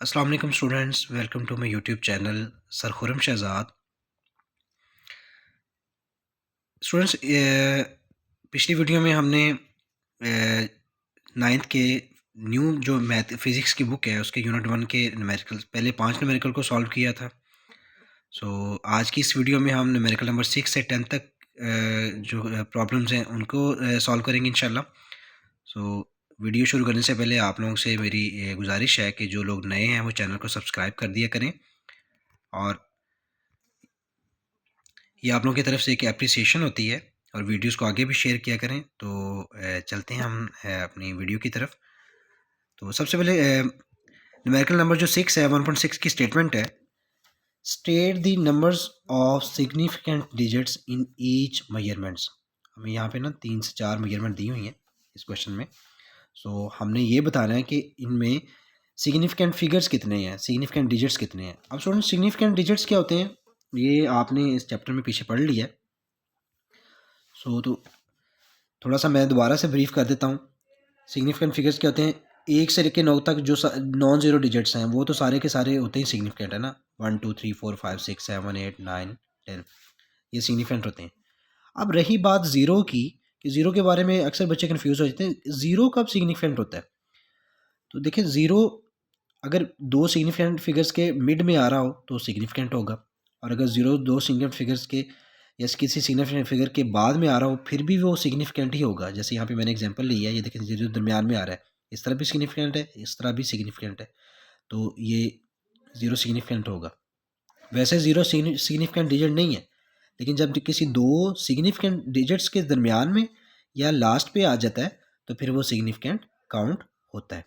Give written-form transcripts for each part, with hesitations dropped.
अस्सलाम वालेकुम students, welcome to my YouTube channel sir Khurram Shahzad. Students, पिछली वीडियो में हमने नाइन्थ के न्यू जो मैथ फिज़िक्स की बुक है उसके यूनिट 1 के न्यूमेरिकल पहले 5 न्यूमेरिकल को सॉल्व किया था। आज की इस वीडियो में हम न्यूमेरिकल नंबर 6 से 10 तक जो प्रॉब्लम्स हैं उनको सॉल्व करेंगे इंशाल्लाह। वीडियो शुरू करने से पहले आप लोगों से मेरी गुजारिश है कि जो लोग नए हैं वो चैनल को सब्सक्राइब कर दिया करें, और ये आप लोगों की तरफ से एक एप्रिसिएशन होती है, और वीडियोस को आगे भी शेयर किया करें। चलते हैं हम अपनी वीडियो की तरफ। तो सबसे पहले न्यूमेरिकल नंबर जो 6 है, 1.6 की स्टेटमेंट है, state the numbers of significant digits in each measurements. हमें यहाँ पे ना 3 से 4 मेजरमेंट दी हुई हैं इस क्वेश्चन में। हमने ये बताना है कि इनमें सिग्निफिकेंट फिगर्स कितने हैं, सिग्निफिकेंट डिजिट्स कितने हैं। अब स्टूडेंट, सिग्निफिकेंट डिजिट्स क्या होते हैं ये आपने इस चैप्टर में पीछे पढ़ लिया है। तो थोड़ा सा मैं दोबारा से ब्रीफ कर देता हूँ। सिग्निफिकेंट फिगर्स क्या होते हैं? 1 से लेकर 9 तक जो नॉन ज़ीरो डिजिट्स हैं वो तो सारे के सारे होते ही सिग्निफिकेंट है ना। 1 2 3 4 5 6 7 8 9 10, ये सिग्निफिकेंट होते हैं। अब रही बात ज़ीरो की, कि ज़ीरो के बारे में अक्सर बच्चे कन्फ्यूज़ हो जाते हैं, ज़ीरो कब सिग्निफिकेंट होता है? तो देखिए, ज़ीरो अगर दो सिग्निफिकेंट फिगर्स के मिड में आ रहा हो तो सिग्निफिकेंट होगा, और अगर ज़ीरो दो सिग्निफिकेंट फिगर्स के या किसी सिग्निफिकेंट फिगर के बाद में आ रहा हो फिर भी वो सिग्निफिकेंट ही होगा। जैसे यहाँ पे मैंने एग्जांपल लिया है, ये देखिए ज़ीरो दरमियान में आ रहा है, इस तरह भी सिग्निफिकेंट है, इस तरह भी सिग्निफिकेंट है, तो ये ज़ीरो सिग्निफिकेंट होगा। वैसे ज़ीरो सिग्निफिकेंट डिजिट नहीं है, लेकिन जब किसी दो सिग्निफिकेंट डिजिट्स के दरमियान में या लास्ट पे आ जाता है तो फिर वो सिग्निफिकेंट काउंट होता है।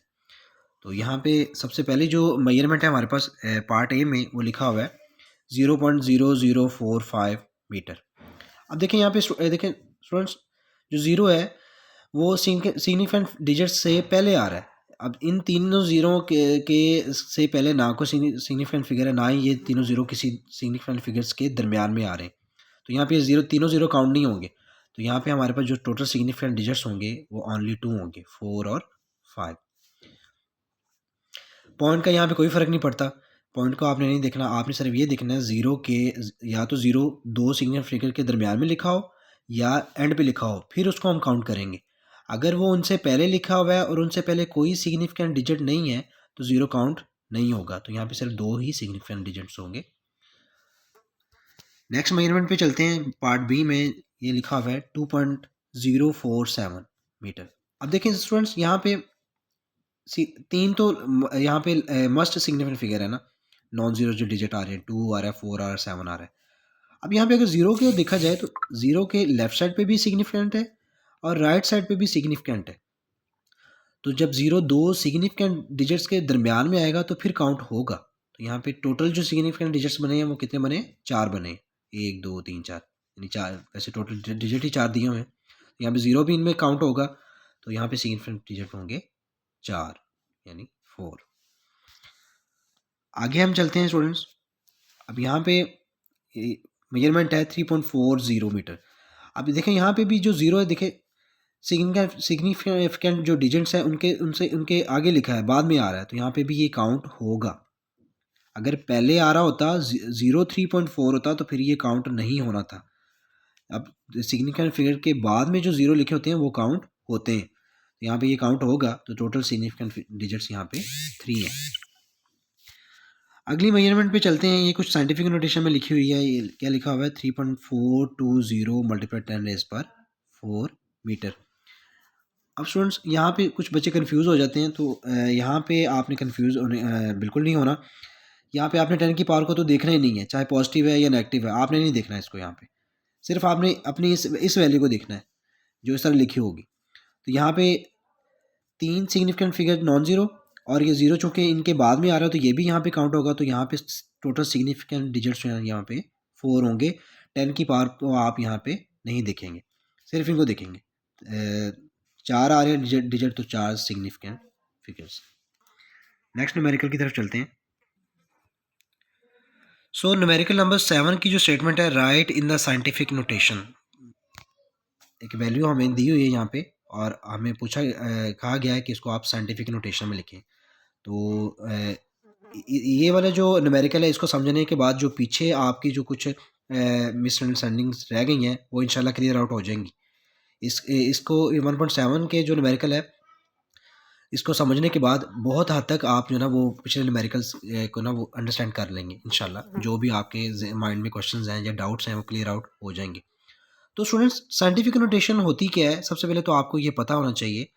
तो यहाँ पे सबसे पहले जो मेजरमेंट है हमारे पास पार्ट ए में, वो लिखा हुआ है 0.0045 मीटर। अब देखें यहाँ पे देखें स्टूडेंट्स, जो ज़ीरो है वो सिग्निफिकेंट डिजिट से पहले आ रहा है। अब इन तीनों ज़ीरो के से पहले ना कोई सिग्निफिकेंट फिगर है, ना ही ये तीनों ज़ीरो किसी सिग्निफिकेंट फिगर्स के दरमियान में आ रहे हैं। तो यहाँ पे ज़ीरो, तीनों ज़ीरो काउंट नहीं होंगे। तो यहाँ पे हमारे पास जो टोटल सिग्निफिकेंट डिजिट्स होंगे वो ओनली 2 होंगे, 4 और 5। पॉइंट का यहाँ पे कोई फ़र्क नहीं पड़ता, पॉइंट को आपने नहीं देखना, आपने सिर्फ ये देखना है ज़ीरो के, या तो ज़ीरो दो सिग्निफिकेंट फिगर के दरमियान में लिखा हो या एंड पे लिखा हो, फिर उसको हम काउंट करेंगे। अगर वो उनसे पहले लिखा हुआ है और उनसे पहले कोई सिग्निफिकेंट डिजिट नहीं है तो ज़ीरो काउंट नहीं होगा। तो यहाँ पे सिर्फ दो ही सिग्निफिकेंट डिजिट्स होंगे। नेक्स्ट मेजरमेंट पे चलते हैं, पार्ट बी में ये लिखा हुआ है 2.047 मीटर। अब देखें स्टूडेंट्स, यहाँ पे तीन तो यहाँ पे मस्ट सिग्निफिकेंट फिगर है ना, नॉन जीरो जो डिजिट आ रहे हैं, 2 आ रहा है, 4 आ रहा है, 7 आ रहा है। अब यहाँ पे अगर ज़ीरो की ओर देखा जाए तो ज़ीरो के लेफ्ट साइड पे भी सिग्निफिकेंट है और राइट साइड पे भी सिग्निफिकेंट है। तो जब ज़ीरो दो सिग्निफिकेंट डिजिट्स के दरमियान में आएगा तो फिर काउंट होगा। तो यहाँ पे टोटल जो सिग्निफिकेंट डिजिट्स बने हैं वो कितने बने? 4 बने, 1 2 3 4, यानी 4। वैसे टोटल डिजिट ही 4 दिए हुए हैं, यहाँ पे ज़ीरो भी इनमें काउंट होगा, तो यहाँ पे सिग्निफिकेंट डिजिट होंगे 4, यानी 4। आगे हम चलते हैं स्टूडेंट्स। अब यहाँ पे मेजरमेंट है 3.40 मीटर। अब देखें यहाँ पे भी जो ज़ीरो है, देखें सिग्निफिकेंट जो डिजिट्स हैं उनके उनसे उनके आगे लिखा है, बाद में आ रहा है, तो यहाँ पे भी ये काउंट होगा। अगर पहले आ रहा होता 0.3.4 होता तो फिर ये काउंट नहीं होना था। अब सिग्निफिकेंट फिगर के बाद में जो ज़ीरो लिखे होते हैं वो काउंट होते हैं, तो यहाँ पे ये काउंट होगा। तो टोटल सिग्निफिकेंट डिजिट्स यहाँ पे 3 हैं। अगली मेजरमेंट पे चलते हैं, ये कुछ साइंटिफिक नोटेशन में लिखी हुई है। ये क्या लिखा हुआ है? 3.420 मल्टीप्लाई 10⁴ मीटर। अब स्टूडेंट्स, यहाँ पे कुछ बच्चे कंफ्यूज हो जाते हैं, तो यहाँ पे आपने कंफ्यूज होने बिल्कुल नहीं होना। यहाँ पे आपने 10 की पावर को तो देखना ही नहीं है, चाहे पॉजिटिव है या नेगेटिव है, आपने नहीं देखना है इसको। यहाँ पे सिर्फ आपने अपनी इस वैल्यू को देखना है जो इस तरह लिखी होगी। तो यहाँ पे 3 सिग्निफिकेंट फिगर नॉन ज़ीरो, और ये ज़ीरो चूँकि इनके बाद में आ रहा है तो ये भी यहाँ पे काउंट होगा। तो यहाँ पे टोटल सिग्निफिकेंट डिजिट्स हैं यहाँ पे 4 होंगे। 10 की पावर को आप यहाँ पे नहीं देखेंगे, सिर्फ इनको देखेंगे। 4 आ रहे हैं डिजिट, तो 4 सिग्निफिकेंट फिगर्स। नेक्स्ट न्यूमेरिकल की तरफ चलते हैं। न्यूमेरिकल नंबर 7 की जो स्टेटमेंट है, right in the scientific notation. एक वैल्यू हमें दी हुई है यहाँ पे, और हमें कहा गया है कि इसको आप साइंटिफिक नोटेशन में लिखें। तो ये वाला जो न्यूमेरिकल है इसको समझने के बाद जो पीछे आपकी जो कुछ मिसअंडरस्टैंडिंग्स रह गई हैं वो इंशाल्लाह क्लियर आउट हो जाएंगी। इसको 1.7 के जो न्यूमेरिकल है इसको समझने के बाद बहुत हद तक आप जो ना वो पिछले न्यूमेरिकल्स को ना वो अंडरस्टैंड कर लेंगे इंशाल्लाह। जो भी आपके माइंड में क्वेश्चंस हैं या डाउट्स हैं वो क्लियर आउट हो जाएंगे। तो स्टूडेंट्स साइंटिफिक नोटेशन होती क्या है, सबसे पहले तो आपको ये पता होना चाहिए।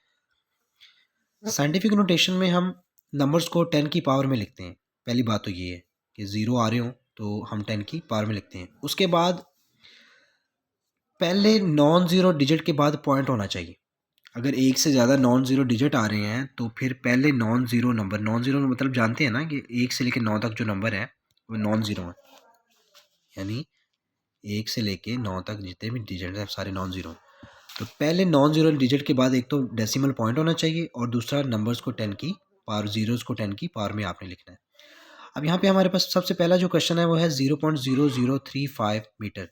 साइंटिफिक नोटेशन में हम नंबर्स को 10 की पावर में लिखते हैं। पहली बात तो ये है कि ज़ीरो आ रहे हो तो हम 10 की पावर में लिखते हैं। उसके बाद पहले नॉन ज़ीरो डिजिट के बाद पॉइंट होना चाहिए। अगर एक से ज़्यादा नॉन ज़ीरो डिजिट आ रहे हैं तो फिर पहले non zero number, non zero मतलब जानते हैं ना कि 1 से लेकर 9 तक जो नंबर है वो नॉन ज़ीरो है, यानी 1 से लेके 9 तक जितने भी डिजिट हैं सारे नॉन ज़ीरो। तो पहले नॉन ज़ीरो डिजिट के बाद एक तो डेसिमल पॉइंट होना चाहिए और दूसरा नंबर्स को 10 की पावर, ज़ीरोज़ को 10 की पावर में आपने लिखना है। अब यहाँ पे हमारे पास सबसे पहला जो क्वेश्चन है वो है 0.0035 मीटर।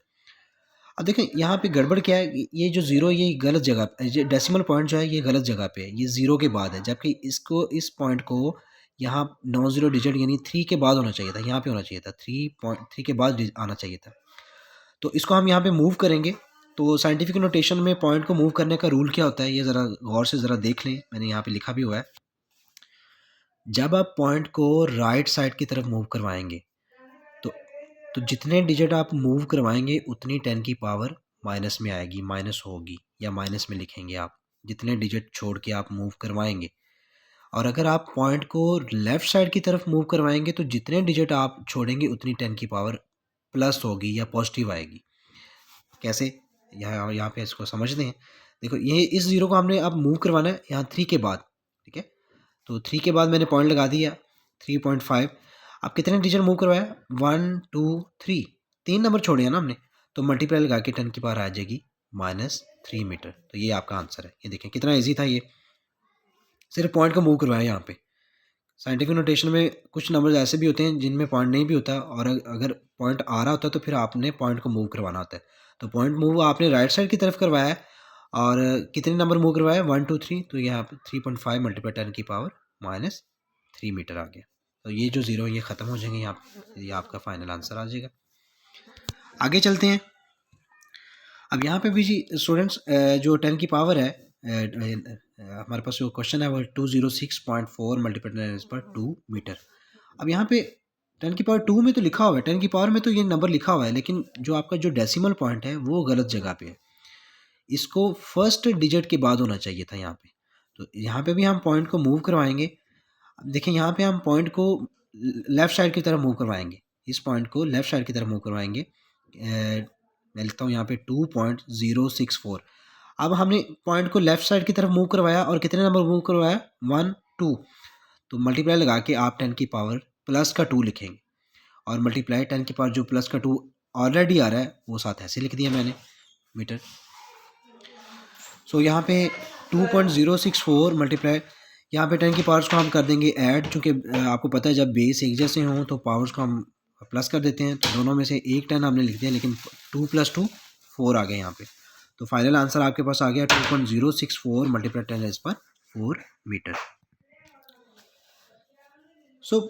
अब देखें यहाँ पे गड़बड़ क्या है, ये जो ज़ीरो ये गलत जगह, ये डेसिमल पॉइंट जो है ये गलत जगह पे है, ये ज़ीरो के बाद है, जबकि इसको इस पॉइंट को यहाँ नॉन ज़ीरो डिजिट यानी 3 के बाद होना चाहिए था, यहाँ पे होना चाहिए था 3.3 के बाद आना चाहिए था। तो इसको हम यहाँ पे मूव करेंगे। तो साइंटिफिक नोटेशन में पॉइंट को मूव करने का रूल क्या होता है ये ज़रा गौर से ज़रा देख लें, मैंने यहाँ पे लिखा भी हुआ है। जब आप पॉइंट को राइट साइड की तरफ मूव करवाएंगे तो जितने डिजिट आप मूव करवाएंगे उतनी 10 की पावर माइनस में आएगी, माइनस होगी या माइनस में लिखेंगे आप जितने डिजिट छोड़ के आप मूव करवाएंगे। और अगर आप पॉइंट को लेफ़्ट साइड की तरफ मूव करवाएंगे तो जितने डिजिट आप छोड़ेंगे उतनी 10 की पावर प्लस होगी या पॉजिटिव आएगी। कैसे, यहाँ यहाँ पे इसको समझते हैं। देखो ये इस ज़ीरो को हमने अब मूव करवाना है यहाँ 3 के बाद, ठीक है। तो 3 के बाद मैंने पॉइंट लगा दिया 3.5। अब कितने डिजिट मूव करवाया 1 2 3, 3 नंबर छोड़े हैं ना हमने, तो मल्टीप्लाई लगा के 10 की पावर आ जाएगी -3 मीटर। तो ये आपका आंसर है। ये देखें कितना ईजी था, ये सिर्फ पॉइंट को मूव करवाया। यहाँ पे साइंटिफिक नोटेशन में कुछ नंबर्स ऐसे भी होते हैं जिनमें पॉइंट नहीं भी होता, और अगर पॉइंट आ रहा होता है तो फिर आपने पॉइंट को मूव करवाना होता है। तो पॉइंट मूव आपने राइट साइड की तरफ करवाया है और कितने नंबर मूव करवाया 1 2 3, तो यहाँ पे 3.5 मल्टीप्लाई 10 की पावर -3 मीटर आ गया। तो ये जो ज़ीरो ये ख़त्म हो जाएंगे, यहाँ ये आपका फाइनल आंसर आ जाएगा। आगे चलते हैं। अब यहाँ पे भी जी स्टूडेंट्स जो 10 की पावर है हमारे पास जो क्वेश्चन है वो 206.4 मल्टीप्लाई पर 2 मीटर। अब यहाँ पे 10 की पावर 2 में तो लिखा हुआ है, 10 की पावर में तो ये नंबर लिखा हुआ है, लेकिन जो आपका जो डेसिमल पॉइंट है वो गलत जगह पे है। इसको फर्स्ट डिजिट के बाद होना चाहिए था यहाँ पे। तो यहाँ पे भी हम पॉइंट को मूव करवाएंगे। अब देखें यहाँ पे हम पॉइंट को लेफ़्ट साइड की तरफ मूव करवाएंगे, इस पॉइंट को लेफ़्ट साइड की तरफ मूव करवाएंगे। मैं लिखता हूँ यहाँ पे 2.064। अब हमने पॉइंट को लेफ़्ट साइड की तरफ मूव करवाया और कितने नंबर मूव करवाया 1 2, तो मल्टीप्लाई लगा के आप 10 की पावर प्लस का 2 लिखेंगे और मल्टीप्लाई 10 की पावर जो प्लस का 2 ऑलरेडी आ रहा है वो साथ ऐसे लिख दिया मैंने मीटर। सो यहाँ पे 2.064 मल्टीप्लाई, यहाँ पे 10 की पावर्स को हम कर देंगे ऐड, चूँकि आपको पता है जब बेस एक जैसे हों तो पावर्स को हम प्लस कर देते हैं। तो दोनों में से एक 10 हमने लिख दिया, लेकिन 2 + 2 4 आ गया यहाँ पे। तो फाइनल आंसर आपके पास आ गया 2.064 मल्टीप्लाई 10⁻⁴ मीटर। सो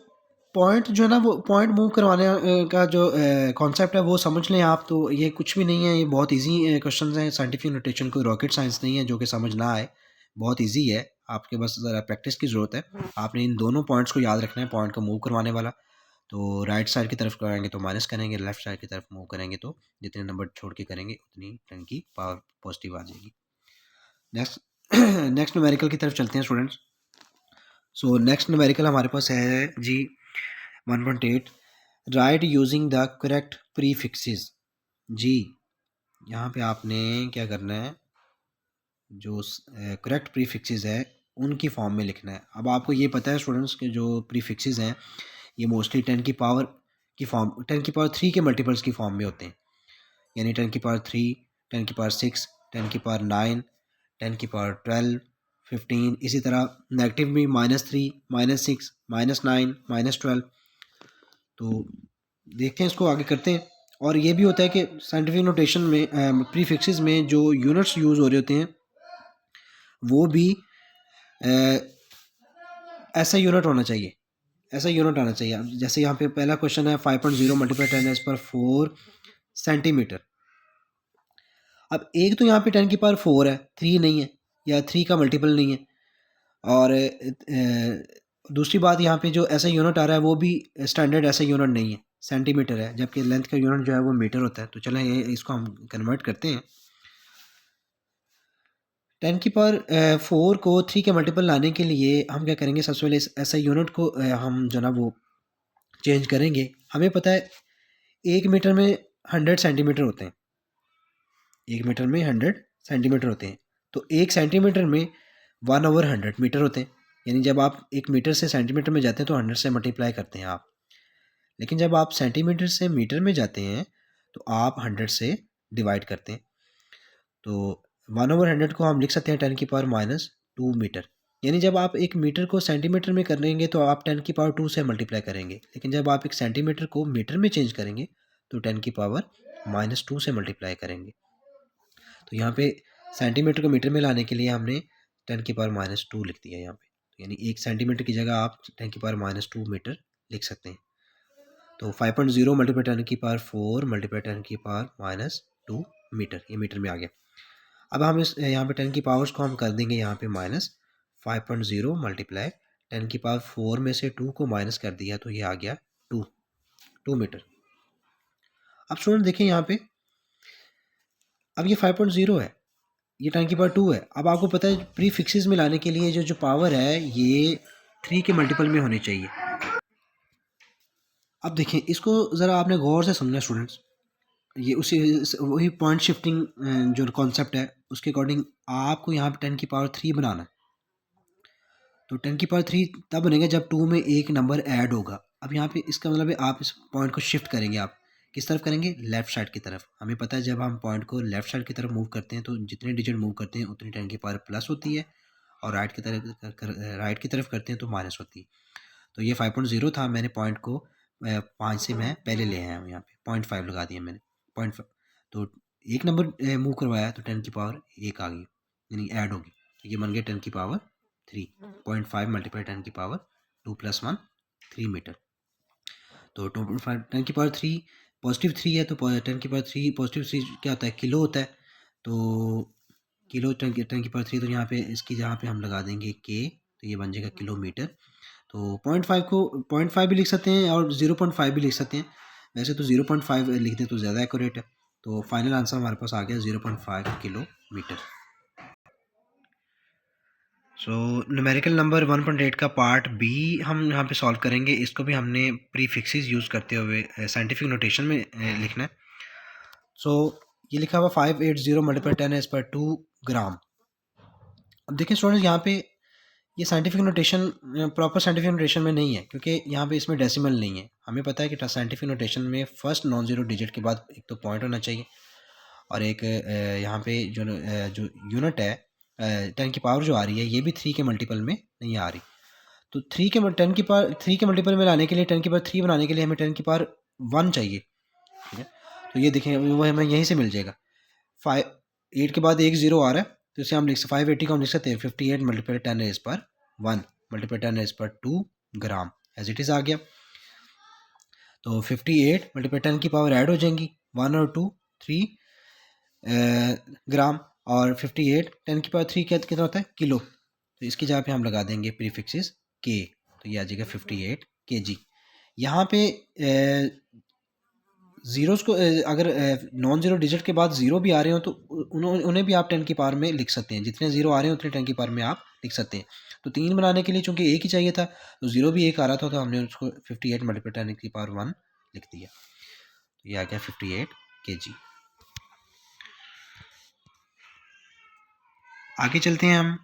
पॉइंट जो है ना वो पॉइंट मूव करवाने का जो कॉन्सेप्ट है वो समझ लें आप। तो ये कुछ भी नहीं है, ये बहुत इजी क्वेश्चन हैं। साइंटिफिक नोटेशन कोई रॉकेट साइंस नहीं है जो कि समझ ना आए, बहुत इजी है। आपके बस ज़रा प्रैक्टिस की ज़रूरत है। आपने इन दोनों पॉइंट्स को याद रखना है। पॉइंट को मूव करवाने वाला तो राइट साइड की तरफ कराएंगे तो माइनस करेंगे, लेफ्ट साइड की तरफ मूव करेंगे तो जितने नंबर छोड़ के करेंगे उतनी 10 की पावर पॉजिटिव आ जाएगी। नेक्स्ट नेक्स्ट न्यूमेरिकल की तरफ चलते हैं स्टूडेंट्स। सो नेक्स्ट न्यूमेरिकल हमारे पास है जी 1.8 right using the correct prefixes. जी यहाँ पे आपने क्या करना है, जो करेक्ट प्रीफिक्सेस है उनकी फॉर्म में लिखना है। अब आपको ये पता है स्टूडेंट्स के जो प्रीफिक्सेस हैं ये मोस्टली 10 की पावर की फॉर्म, 10 की पावर 3 के मल्टीपल्स की फॉर्म में होते हैं, यानी 10 की पावर 3, 10 की पावर 6, 10 की पावर 9, 10 की पावर 12, 15, इसी तरह नेगेटिव भी -3, -6, -9, -12। तो देखते हैं, इसको आगे करते हैं। और ये भी होता है कि साइंटिफिक नोटेशन में प्रीफिक्सेस में जो यूनिट्स यूज़ हो रहे होते हैं वो भी ऐसा यूनिट होना चाहिए। ऐसा यूनिट आना चाहिए। अब जैसे यहाँ पे पहला क्वेश्चन है 5.0 मल्टीप्लाई 10⁻⁴ सेंटीमीटर। अब एक तो यहाँ पे 10⁻⁴ है, 3 नहीं है, या 3 का मल्टीपल नहीं है। और दूसरी बात, यहाँ पे जो ऐसा यूनिट आ रहा है वो भी स्टैंडर्ड ऐसा यूनिट नहीं है, सेंटीमीटर है, जबकि लेंथ का यूनिट जो है वो मीटर होता है। तो चलें इसको हम कन्वर्ट करते हैं। 10⁻⁴ को 3 के मल्टीपल लाने के लिए हम क्या करेंगे, सबसे पहले इस ऐसा यूनिट को हम जो ना वो चेंज करेंगे। हमें पता है 1 मीटर में 100 सेंटीमीटर होते हैं, 1 मीटर में 100 सेंटीमीटर होते हैं। तो 1 सेंटीमीटर में 1/100 मीटर होते हैं। यानी जब आप 1 मीटर से सेंटीमीटर में जाते हैं तो 100 से मल्टीप्लाई करते हैं आप। लेकिन जब आप सेंटीमीटर से मीटर में जाते हैं तो आप 100 से डिवाइड करते हैं। तो 1/100 को हम लिख सकते हैं 10⁻⁻² मीटर। यानी जब आप 1 मीटर को सेंटीमीटर में करेंगे तो आप 10⁻² से मल्टीप्लाई करेंगे, लेकिन जब आप एक सेंटीमीटर को मीटर में चेंज करेंगे तो 10⁻⁻² से मल्टीप्लाई करेंगे। तो यहाँ पे सेंटीमीटर को मीटर में लाने के लिए हमने 10⁻⁻² लिख दिया यहाँ पे। यानी 1 सेंटीमीटर की जगह आप 10⁻⁻² मीटर लिख सकते हैं। तो 5.0 मल्टीप्लाई 10⁻⁴ मल्टीप्लाई 10⁻⁻² मीटर, ये मीटर में आ गया। अब हम इस यहाँ पे 10 की पावर्स को हम कर देंगे यहाँ पे माइनस। 5.0 मल्टीप्लाई 10⁻⁴ में से 2 को माइनस कर दिया तो ये आ गया 2 मीटर। अब स्टूडेंट देखिए यहाँ पे, अब ये 5.0 है, ये 10⁻² है। अब आपको पता है प्री फिक्सेस में लाने के लिए जो पावर है ये 3 के मल्टीपल में होनी चाहिए। अब देखिए इसको ज़रा आपने गौर से समझना स्टूडेंट्स, ये उसी वही पॉइंट शिफ्टिंग जो कॉन्सेप्ट है उसके अकॉर्डिंग आपको यहाँ पे 10⁻³ बनाना है। तो 10⁻³ तब बनेगा जब 2 में एक नंबर ऐड होगा। अब यहाँ पे इसका मतलब है आप इस पॉइंट को शिफ्ट करेंगे, आप किस तरफ करेंगे, लेफ्ट साइड की तरफ। हमें पता है जब हम पॉइंट को लेफ्ट साइड की तरफ मूव करते हैं तो जितने डिजिट मूव करते हैं उतनी 10⁻+ होती है, और राइट की तरफ करते हैं तो माइनस होती है। तो ये 5.0 था, मैंने पॉइंट को 5 से मैं पहले ले आया हूँ, यहाँ पे 0.5 लगा दिया मैंने, 0.5। तो एक नंबर मूव करवाया तो 10⁻1 आ गई, यानी ऐड होगी, तो ये बन गया 10⁻3। 0.5 मल्टीप्लाई 10⁻2 + 1 3 मीटर। तो 2.5 10⁻3 पॉजिटिव 3 है, तो 10⁻3 पॉजिटिव 3 क्या होता है, किलो होता है। तो किलो 10⁻3, तो यहाँ पे इसकी जहाँ पे हम लगा देंगे के, तो ये बन जाएगा किलोमीटर। तो 0.5 को 0.5 भी लिख सकते हैं और 0.5 भी लिख सकते हैं। वैसे तो 0.5 लिख दें तो ज़्यादा एक्यूरेट है। तो फाइनल आंसर हमारे पास आ गया 0.5 किलोमीटर। सो न्यूमेरिकल नंबर 1.8 का पार्ट बी हम यहाँ पे सॉल्व करेंगे। इसको भी हमने प्रीफिक्सेस यूज़ करते हुए साइंटिफिक नोटेशन में लिखना है। सो ये लिखा हुआ 580 मल्टीप्लाई 10⁻² ग्राम। अब देखिए स्टूडेंट्स, यहाँ पे ये scientific notation proper scientific notation में नहीं है, क्योंकि यहाँ पे इसमें डेसिमल नहीं है। हमें पता है कि साइंटिफिक नोटेशन में फर्स्ट नॉन ज़ीरो डिजिट के बाद एक तो पॉइंट होना चाहिए, और एक यहाँ पे जो यूनिट है 10 की पावर जो आ रही है ये भी 3 के मल्टीपल में नहीं आ रही। तो 3 के मल्टीपल में लाने के लिए 10⁻³ बनाने के लिए हमें 10⁻1 चाहिए, ठीक है। तो ये देखें वो हमें यहीं से मिल जाएगा। 8 के बाद एक ज़ीरो आ रहा है, तो इसे हम 580 को हम लिख सकते हैं 58 multiply 10⁻1 multiply 10⁻² gram, as it is आ गया। तो 58 मल्टीप्लाई 10 की पावर ऐड हो जाएंगी, 1 और 2 3 ग्राम, और 58 10⁻³ कितना होता है, किलो। तो इसकी जगह पे हम लगा देंगे प्रीफिक्सेस के, तो ये आ जाएगा 58 kg। यहाँ पे ज़ीरोज़ को अगर नॉन ज़ीरो डिजिट के बाद ज़ीरो भी आ रहे हो तो उन्हें भी आप 10 की पावर में लिख सकते हैं। जितने ज़ीरो आ रहे हैं उतने 10 की पावर में आप लिख सकते हैं। तो 3 बनाने के लिए चूँकि एक ही चाहिए था, तो ज़ीरो भी एक आ रहा था, तो हमने उसको 58 मल्टीप्लाई 10 की पावर 1 लिख दिया। तो ये आ गया 58 kg। आगे चलते हैं हम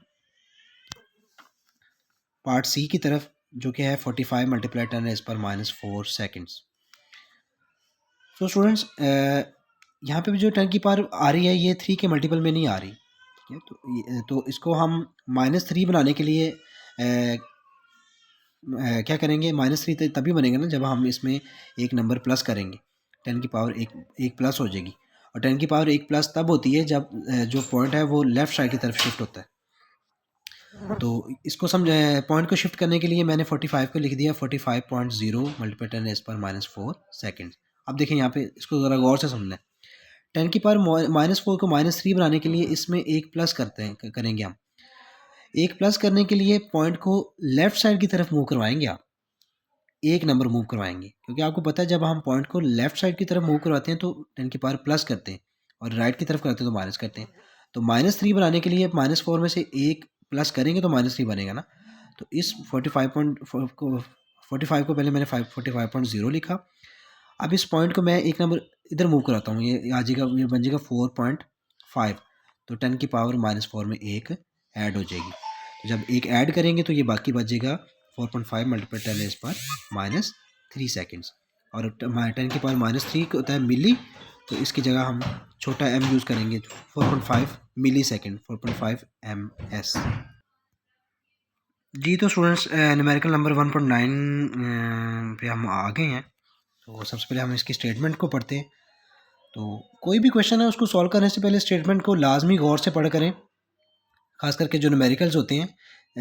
पार्ट सी की तरफ, जो कि है 45 मल्टीप्लाई 10⁻⁻4 सेकेंड्स। तो स्टूडेंट्स यहाँ पे भी जो 10 की पावर आ रही है ये 3 के मल्टीपल में नहीं आ रही, ठीक है। तो इसको हम -3 बनाने के लिए क्या करेंगे, -3 तभी बनेगा ना जब हम इसमें एक नंबर प्लस करेंगे। 10 की पावर एक प्लस हो जाएगी, और 10 की पावर एक प्लस तब होती है जब जो पॉइंट है वो लेफ़्ट साइड की तरफ शिफ्ट होता है। तो इसको पॉइंट को शिफ्ट करने के लिए मैंने 45 को लिख दिया 45.0 मल्टीप्लाई 10 रेज़ पर -4 सेकेंड। अब देखिए यहाँ पे इसको ज़रा गौर से समझना है। 10 की पावर -4 को -3 बनाने के लिए इसमें एक प्लस करेंगे हम। एक प्लस करने के लिए पॉइंट को लेफ्ट साइड की तरफ मूव करवाएंगे आप, एक नंबर मूव करवाएंगे, क्योंकि आपको पता है जब हम पॉइंट को लेफ्ट साइड की तरफ मूव करवाते हैं तो 10 की पावर प्लस करते हैं और राइट की तरफ करते हैं तो माइनस करते हैं। तो -3 बनाने के लिए -4 में से एक प्लस करेंगे तो -3 बनेगा ना। तो इस 45 को पहले मैंने 45.0 लिखा। अब इस पॉइंट को मैं एक नंबर इधर मूव कराता हूँ, ये आ जाएगा, ये बन जाएगा 4.5। तो 10 की पावर -4 में एक ऐड हो जाएगी। तो जब एक ऐड करेंगे तो ये बाकी बच जाएगा 4.5 मल्टीप्लाई 10 रेज़ पर -3 सेकेंड्स। और 10 की पावर -3 होता है मिली, तो इसकी जगह हम छोटा m यूज़ करेंगे, 4.5 मिली सेकेंड, 4.5 ms। जी तो स्टूडेंट्स न्यूमेरिकल नंबर 1.9 पे हम आ गए हैं। तो सबसे पहले हम इसकी स्टेटमेंट को पढ़ते हैं। तो कोई भी क्वेश्चन है उसको सॉल्व करने से पहले स्टेटमेंट को लाजमी गौर से पढ़ करें, खास करके जो न्यूमेरिकल्स होते हैं,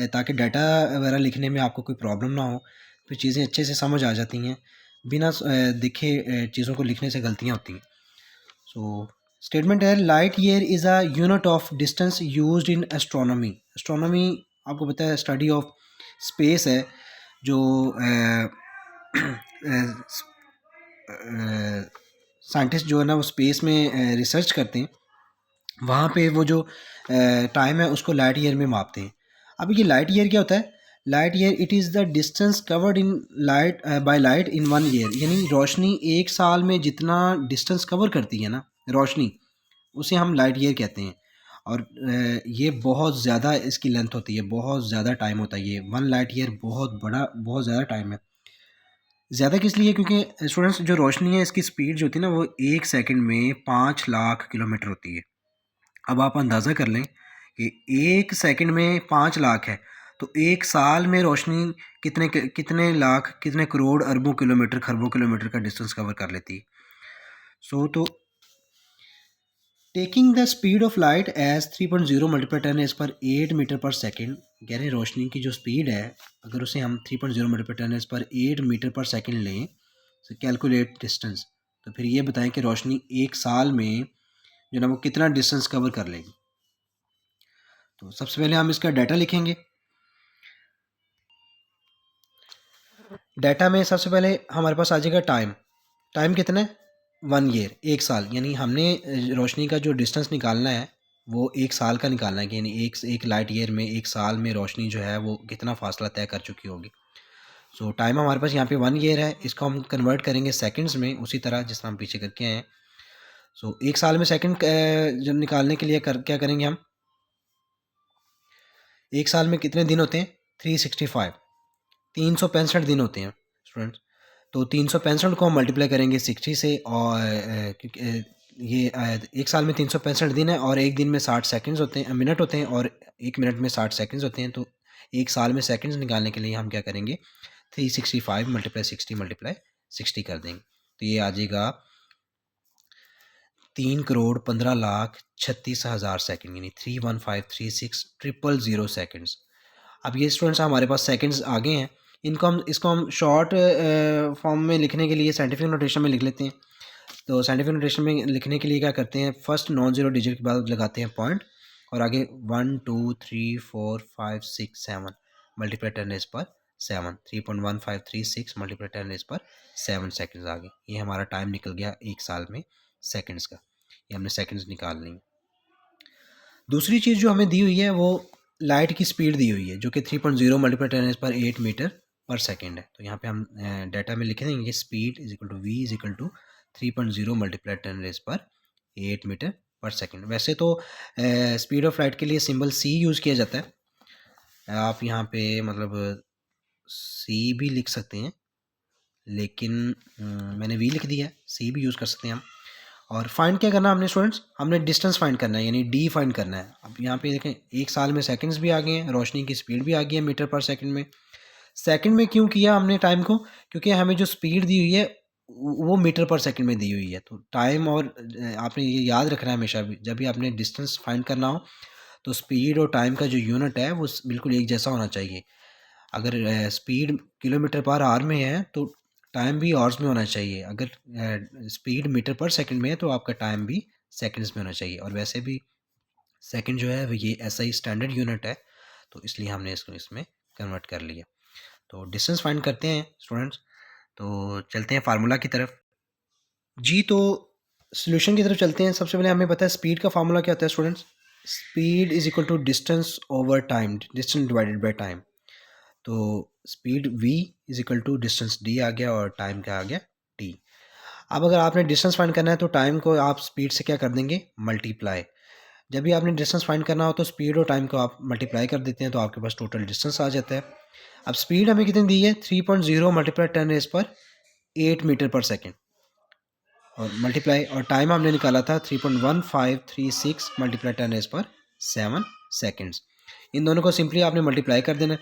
ताकि डाटा वगैरह लिखने में आपको कोई प्रॉब्लम ना हो, फिर चीज़ें अच्छे से समझ आ जाती हैं। बिना देखे चीज़ों को लिखने से गलतियाँ होती हैं। सो स्टेटमेंट है, light year is a unit of distance used in astronomy. Astronomy आपको पता है स्टडी ऑफ स्पेस है, जो साइंटिस्ट जो है ना वो स्पेस में रिसर्च करते हैं, वहाँ पे वो जो टाइम है उसको लाइट ईयर में मापते हैं। अब ये लाइट ईयर क्या होता है? Light year it is the distance covered in light by light in 1 year. यानी रोशनी एक साल में जितना डिस्टेंस कवर करती है ना रोशनी, उसे हम लाइट ईयर कहते हैं। और ये बहुत ज़्यादा इसकी लेंथ होती है, बहुत ज़्यादा टाइम होता है। ये 1 लाइट ईयर बहुत बड़ा, बहुत ज़्यादा टाइम है। ज़्यादा किस लिए? क्योंकि स्टूडेंट्स जो रोशनी है इसकी स्पीड जो होती है ना वो 1 सेकंड में 5 लाख किलोमीटर होती है। अब आप अंदाज़ा कर लें कि 1 सेकंड में 5 लाख है, तो 1 साल में रोशनी कितने लाख, कितने करोड़, अरबों किलोमीटर, खरबों किलोमीटर का डिस्टेंस कवर कर लेती है। तो taking the speed of light as 3.0 multiply 10 raise power 8 metre पर सेकेंड, कह रहे हैं रोशनी की जो स्पीड है अगर उसे हम 3.0 मल्टीप्लाई 10 एज पर 8 मीटर पर सेकेंड लें, तो कैलकुलेट डिस्टेंस, तो फिर ये बताएं कि रोशनी एक साल में जो ना वो कितना डिस्टेंस कवर कर लेगी। तो सबसे पहले हम इसका डाटा लिखेंगे। डाटा में सबसे पहले हमारे पास आ जाएगा टाइम। टाइम कितना है? 1 ईयर, एक साल। यानी हमने रोशनी का जो डिस्टेंस निकालना है वो एक साल का निकालना है कि यानी एक लाइट ईयर में, एक साल में रोशनी जो है वो कितना फासला तय कर चुकी होगी। सो टाइम हमारे पास यहाँ पे 1 ईयर है, इसको हम कन्वर्ट करेंगे सेकंड्स में, उसी तरह जिस तरह हम पीछे करके आए हैं। सो एक साल में सेकंड जब निकालने के लिए क्या करेंगे हम? एक साल में कितने दिन होते हैं? 365, 365 दिन होते हैं स्टूडेंट्स। तो 365 को हम मल्टीप्लाई करेंगे 60 से, और क्योंकि ये एक साल में 365 दिन है और एक दिन में 60 सेकंड्स होते हैं, मिनट होते हैं, और एक मिनट में 60 सेकंड्स होते हैं। तो एक साल में सेकंड्स निकालने के लिए हम क्या करेंगे? 365 मल्टीप्लाई 60 मल्टीप्लाई 60 कर देंगे। तो ये आ जाएगा 3,15,36,000 सेकंड, यानी 31536,000 सेकंड्स। अब ये स्टूडेंट्स हमारे पास सेकंड्स आ गए हैं। इसको हम शॉर्ट फॉर्म में लिखने के लिए साइंटिफिक नोटेशन में लिख लेते हैं। तो साइंटिफिक नोटेशन में लिखने के लिए क्या करते हैं? फर्स्ट नॉन ज़ीरो डिजिट के बाद लगाते हैं पॉइंट, और आगे 1 2 3 4 5 6 7 मल्टीप्लाई 10 रेज़ पर 7, 3.1536 मल्टीप्लाई 10 रेज़ पर 7 सेकंड्स आ गए। ये हमारा टाइम निकल गया एक साल में सेकंड्स का। ये हमने सेकंड्स निकाल ली। दूसरी चीज़ जो हमें दी हुई है वो लाइट की स्पीड दी हुई है, जो कि 3.0 मल्टीप्लाई 10 रेज़ पर 8 मीटर पर सेकेंड है। तो यहाँ पे हम डाटा में लिख देंगे speed is equal to V is equal to 3.0 multiply 10 raise power 8 metre पर सेकेंड। वैसे तो स्पीड ऑफ लाइट के लिए सिंबल सी यूज़ किया जाता है। आप यहाँ पे मतलब सी भी लिख सकते हैं, लेकिन मैंने वी लिख दिया है, सी भी यूज़ कर सकते हैं हम। और फाइंड क्या करना है हमने स्टूडेंट्स? हमने डिस्टेंस फाइंड करना है, यानी डी फाइंड करना है। अब यहाँ पे देखें एक साल में सेकंड्स भी आ गए हैं, रोशनी की स्पीड भी आ गई है मीटर पर सेकंड में। सेकंड में क्यों किया हमने टाइम को? क्योंकि हमें जो स्पीड दी हुई है वो मीटर पर सेकंड में दी हुई है। तो टाइम और आपने ये याद रखना है हमेशा भी, जब भी आपने डिस्टेंस फाइंड करना हो तो स्पीड और टाइम का जो यूनिट है वो बिल्कुल एक जैसा होना चाहिए। अगर स्पीड किलोमीटर पर आवर में है तो टाइम भी आवर्स में होना चाहिए। अगर स्पीड मीटर पर सेकंड में है तो आपका टाइम भी सेकंड्स में होना चाहिए। और वैसे भी सेकंड जो है वो ये ऐसा ही स्टैंडर्ड यूनिट है, तो इसलिए हमने इसको इसमें कन्वर्ट कर लिया। तो डिस्टेंस फाइंड करते हैं स्टूडेंट्स। तो चलते हैं फार्मूला की तरफ। जी, तो सॉल्यूशन की तरफ चलते हैं। सबसे पहले हमें पता है स्पीड का फार्मूला क्या होता है students. Speed is equal to distance over time, distance divided by time. तो speed v is equal to distance d आ गया और टाइम क्या आ गया t। अब अगर आपने डिस्टेंस फाइंड करना है तो टाइम को आप स्पीड से क्या कर देंगे, मल्टीप्लाई। जब भी आपने डिस्टेंस फाइंड करना हो तो स्पीड और टाइम को आप मल्टीप्लाई कर देते हैं तो आपके पास टोटल डिस्टेंस आ जाता है। अब स्पीड हमें कितनी दी है, 3.0 मल्टीप्लाई 10 रेज़ पर 8 मीटर पर सेकेंड, और मल्टीप्लाई और टाइम हमने निकाला था 3.1536 मल्टीप्लाई 10 रेज़ पर 7 सेकेंड्स। इन दोनों को सिंपली आपने मल्टीप्लाई कर देना।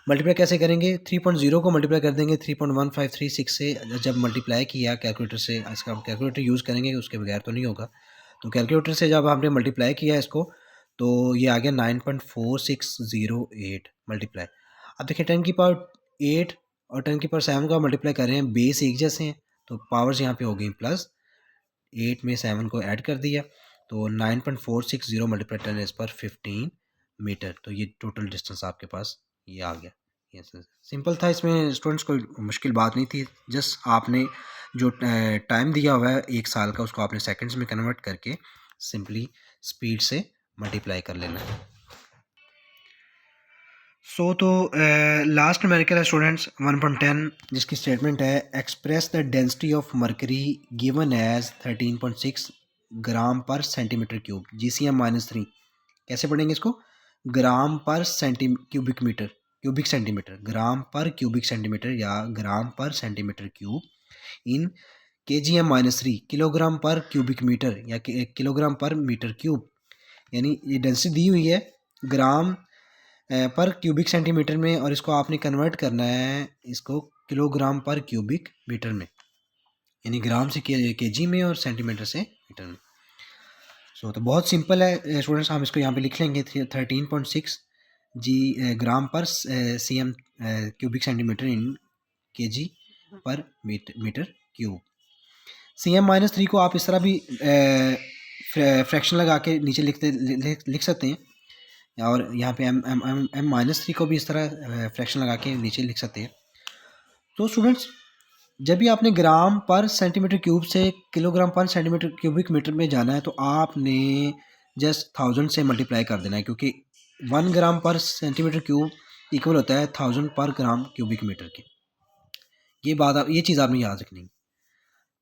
मल्टीप्लाई कैसे करेंगे, 3.0 को मल्टीप्लाई कर देंगे 3.1536 से। जब मल्टीप्लाई किया कैलकुलेटर से, इसका हम कैलकुलेटर यूज़ करेंगे, उसके बगैर तो नहीं होगा। तो कैलकुलेटर से जब आपने मल्टीप्लाई किया इसको तो ये आ गया 9.4608 मल्टीप्लाई। अब देखिए 10 की पावर 8 और 10 की पावर 7 का मल्टीप्लाई कर रहे हैं, बेस एक जैसे हैं तो पावर्स यहाँ पे हो गई प्लस। 8 में 7 को ऐड कर दिया तो 9.460 मल्टीप्लाई 10 रेज़ पर 15 मीटर। तो ये टोटल डिस्टेंस आपके पास ये आ गया। ये सिंपल था, इसमें स्टूडेंट्स कोई मुश्किल बात नहीं थी। जस्ट आपने जो टाइम दिया हुआ है 1 साल का, उसको आपने सेकंड्स में कन्वर्ट करके सिंपली स्पीड से मल्टीप्लाई कर लेना है। सो तो लास्ट न्यूमेरिकल है स्टूडेंट्स 1.10, जिसकी स्टेटमेंट है express the density of mercury given as 13.6 gram per centimetre cube GCM-3। कैसे पढ़ेंगे इसको, gram per cubic metre, cubic centimetre, gram per cubic centimetre या gram per centimetre cube in KGM-3 kilogram per cubic metre या kilogram per metre cube. यानी ये density दी हुई है ग्राम per cubic centimetre में, और इसको आपने कन्वर्ट करना है इसको किलोग्राम पर क्यूबिक मीटर में, यानी ग्राम से केजी में और सेंटीमीटर से मीटर में। सो तो बहुत सिंपल है स्टूडेंट्स, हम इसको यहाँ पे लिख लेंगे 13.6 ग्राम पर CM क्यूबिक सेंटीमीटर इन केजी पर मीटर क्यूब। CM-3 को आप इस तरह भी फ्रैक्शन लगा के नीचे लिख सकते हैं, और यहाँ पे M-3 को भी इस तरह फ्रैक्शन लगा के नीचे लिख सकते हैं। तो स्टूडेंट्स जब भी आपने ग्राम पर सेंटीमीटर क्यूब से किलोग्राम पर सेंटीमीटर क्यूबिक मीटर में जाना है तो आपने जस्ट 1000 से मल्टीप्लाई कर देना है, क्योंकि 1 ग्राम पर सेंटीमीटर क्यूब इक्वल होता है 1000 पर ग्राम क्यूबिक मीटर के। ये चीज़ आपने याद रखनी है।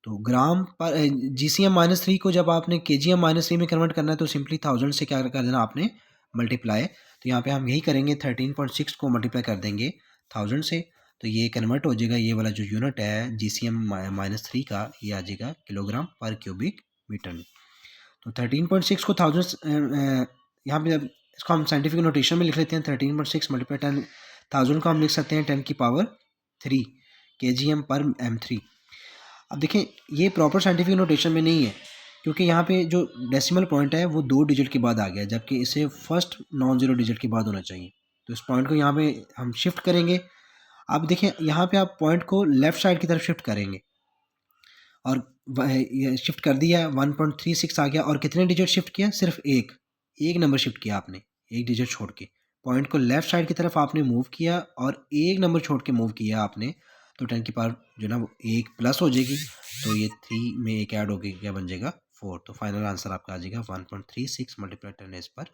तो ग्राम पर GCM-3 को जब आपने KGM-3 में कन्वर्ट करना है तो सिंपली 1000 से क्या कर देना आपने, मल्टीप्लाई। तो यहाँ पे हम यही करेंगे, 13.6 को मल्टीप्लाई कर देंगे 1000 से, तो ये कन्वर्ट हो जाएगा, ये वाला जो यूनिट है GCM-3 का, ये आ जाएगा किलोग्राम पर क्यूबिक मीटर में। तो 13.6 को 1000 यहाँ पे इसको हम साइंटिफिक नोटेशन में लिख लेते हैं। 13.6 मल्टीप्लाई 1000 को हम लिख सकते हैं 10 की पावर 3 KGM पर M3। अब देखें ये प्रॉपर साइंटिफिक नोटेशन में नहीं है, क्योंकि यहाँ पे जो डेसिमल पॉइंट है वो 2 डिजिट के बाद आ गया, जबकि इसे फर्स्ट नॉन ज़ीरो डिजिट के बाद होना चाहिए। तो इस पॉइंट को यहाँ पे हम शिफ्ट करेंगे। अब देखें यहाँ पे आप पॉइंट को लेफ़्ट साइड की तरफ शिफ्ट करेंगे, और ये शिफ्ट कर दिया 1.36 आ गया, और कितने डिजिट शिफ्ट किया, सिर्फ एक नंबर शिफ्ट किया आपने, एक डिजिट छोड़ के पॉइंट को लेफ़्ट साइड की तरफ आपने मूव किया और एक नंबर छोड़ के मूव किया आपने, तो 10 की पावर जो ना वो 1 प्लस हो जाएगी, तो ये 3 में 1 ऐड हो गई, क्या बन जाएगा 4। तो फाइनल आंसर आपका आ जाएगा 1.36 मल्टीप्लाई 10 रेज़ पर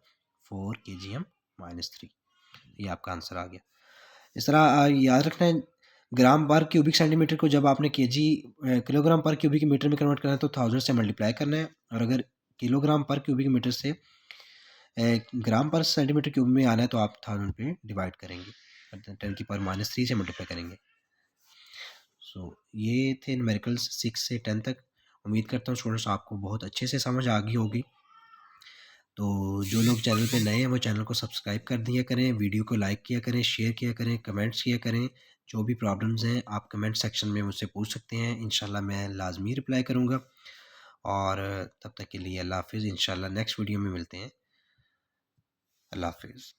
4 KGM-3। ये आपका आंसर आ गया। इस तरह याद रखना है, ग्राम पर क्यूबिक सेंटीमीटर को जब आपने किलोग्राम पर क्यूबिक मीटर में कन्वर्ट करना है तो 1000 से मल्टीप्लाई करना है, और अगर किलोग्राम पर क्यूबिक मीटर से ग्राम पर सेंटीमीटर क्यूब में आना है तो आप 1000 पे डिवाइड करेंगे, 10 की पावर -3 से मल्टीप्लाई करेंगे। सो ये थे न्यूमेरिकल्स 6 से 10 तक। उम्मीद करता हूँ स्टूडेंट्स आपको बहुत अच्छे से समझ आ गई होगी। तो जो लोग चैनल पे नए हैं वो चैनल को सब्सक्राइब कर दिया करें, वीडियो को लाइक किया करें, शेयर किया करें, कमेंट्स किया करें। जो भी प्रॉब्लम्स हैं आप कमेंट सेक्शन में मुझसे पूछ सकते हैं, इंशाल्लाह मैं लाजमी रिप्लाई करूँगा। और तब तक के लिए अल्लाह हाफ़िज़, इंशाल्लाह नेक्स्ट वीडियो में मिलते हैं। अल्लाह हाफिज़।